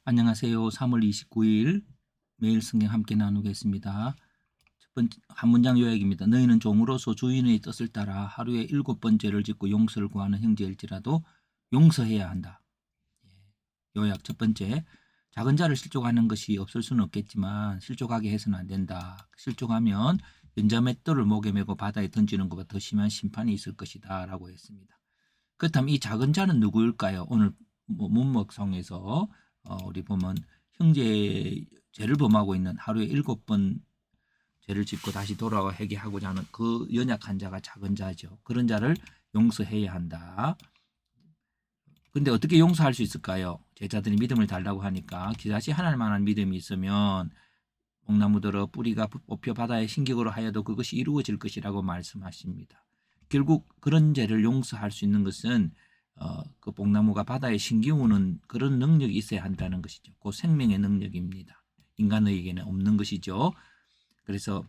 안녕하세요. 3월 29일 매일 성경 함께 나누겠습니다. 첫 번째 한 문장 요약입니다. 너희는 종으로서 주인의 뜻을 따라 하루에 7번 죄를 짓고 용서를 구하는 형제일지라도 용서해야 한다. 요약 첫 번째, 작은 자를 실족하는 것이 없을 수는 없겠지만 실족하게 해서는 안 된다. 실족하면 연자맷돌을 목에 메고 바다에 던지는 것보다 더 심한 심판이 있을 것이다 라고 했습니다. 그렇다면 이 작은 자는 누구일까요? 오늘 문맥성에서 우리 보면 형제 죄를 범하고 있는 하루에 7번 죄를 짓고 다시 돌아와 회개하고자 하는 그 연약한 자가 작은 자죠. 그런 자를 용서해야 한다. 근데 어떻게 용서할 수 있을까요? 제자들이 믿음을 달라고 하니까 기다시 하나님만한 믿음이 있으면 뽕나무 들어 뿌리가 뽑혀 바다의 신격으로 하여도 그것이 이루어질 것이라고 말씀하십니다. 결국 그런 죄를 용서할 수 있는 것은 그 뽕나무가 바다에 신기우는 그런 능력이 있어야 한다는 것이죠. 그 생명의 능력입니다. 인간에게는 없는 것이죠. 그래서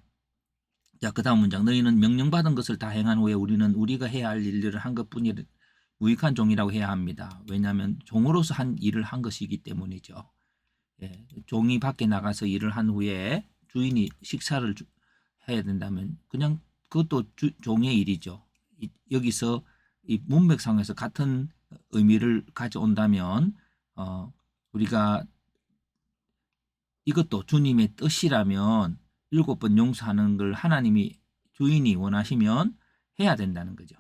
자, 그 다음 문장. 너희는 명령받은 것을 다 행한 후에 우리는 우리가 해야 할 일들을 한 것뿐이 무익한 종이라고 해야 합니다. 왜냐하면 종으로서 한 일을 한 것이기 때문이죠. 예, 종이 밖에 나가서 일을 한 후에 주인이 식사를 해야 된다면 그냥 그것도 종의 일이죠. 여기서 이 문맥상에서 같은 의미를 가져온다면 우리가 이것도 주님의 뜻이라면 7번 용서하는 걸 하나님이 주인이 원하시면 해야 된다는 거죠.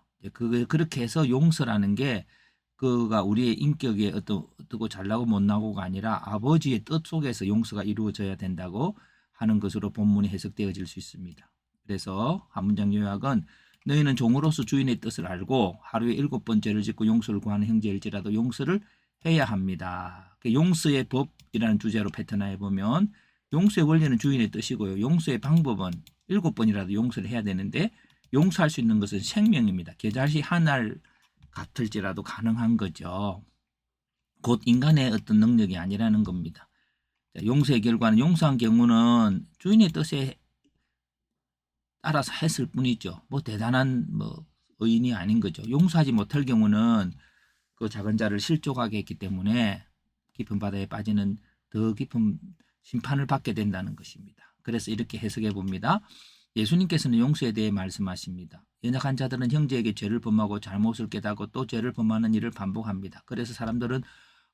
그렇게 해서 용서라는 게 그가 우리의 인격에 어떻고 잘나고 못나고가 아니라 아버지의 뜻 속에서 용서가 이루어져야 된다고 하는 것으로 본문이 해석되어질 수 있습니다. 그래서 한 문장 요약은 너희는 종으로서 주인의 뜻을 알고 하루에 7번 죄를 짓고 용서를 구하는 형제일지라도 용서를 해야 합니다. 용서의 법이라는 주제로 패턴화해 보면 용서의 원리는 주인의 뜻이고요. 용서의 방법은 7번이라도 용서를 해야 되는데 용서할 수 있는 것은 생명입니다. 겨자씨 한 알 같을지라도 가능한 거죠. 곧 인간의 어떤 능력이 아니라는 겁니다. 용서의 결과는 용서한 경우는 주인의 뜻에 따라서 했을 뿐이죠. 뭐 대단한 의인이 아닌 거죠. 용서하지 못할 경우는 그 작은 자를 실족하게 했기 때문에 깊은 바다에 빠지는 더 깊은 심판을 받게 된다는 것입니다. 그래서 이렇게 해석해 봅니다. 예수님께서는 용서에 대해 말씀하십니다. 연약한 자들은 형제에게 죄를 범하고 잘못을 깨닫고 또 죄를 범하는 일을 반복합니다. 그래서 사람들은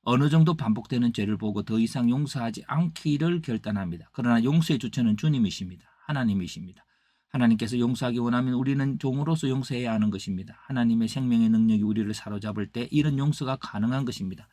어느 정도 반복되는 죄를 보고 더 이상 용서하지 않기를 결단합니다. 그러나 용서의 주체는 주님이십니다. 하나님이십니다. 하나님께서 용서하기 원하면 우리는 종으로서 용서해야 하는 것입니다. 하나님의 생명의 능력이 우리를 사로잡을 때 이런 용서가 가능한 것입니다.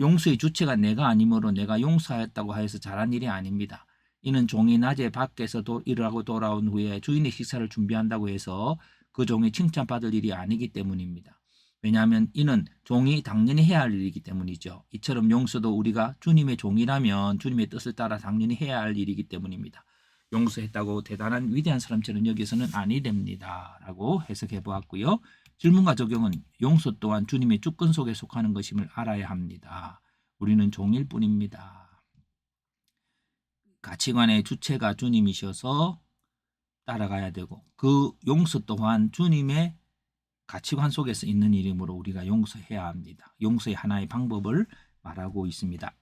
용서의 주체가 내가 아니므로 내가 용서하였다고 하여서 잘한 일이 아닙니다. 이는 종이 낮에 밖에서 일하고 돌아온 후에 주인의 식사를 준비한다고 해서 그 종이 칭찬받을 일이 아니기 때문입니다. 왜냐하면 이는 종이 당연히 해야 할 일이기 때문이죠. 이처럼 용서도 우리가 주님의 종이라면 주님의 뜻을 따라 당연히 해야 할 일이기 때문입니다. 용서했다고 대단한 위대한 사람처럼 여기서는 아니 됩니다. 라고 해석해 보았고요. 질문과 적용은 용서 또한 주님의 주권 속에 속하는 것임을 알아야 합니다. 우리는 종일 뿐입니다. 가치관의 주체가 주님이셔서 따라가야 되고 그 용서 또한 주님의 가치관 속에서 있는 일이므로 우리가 용서해야 합니다. 용서의 하나의 방법을 말하고 있습니다.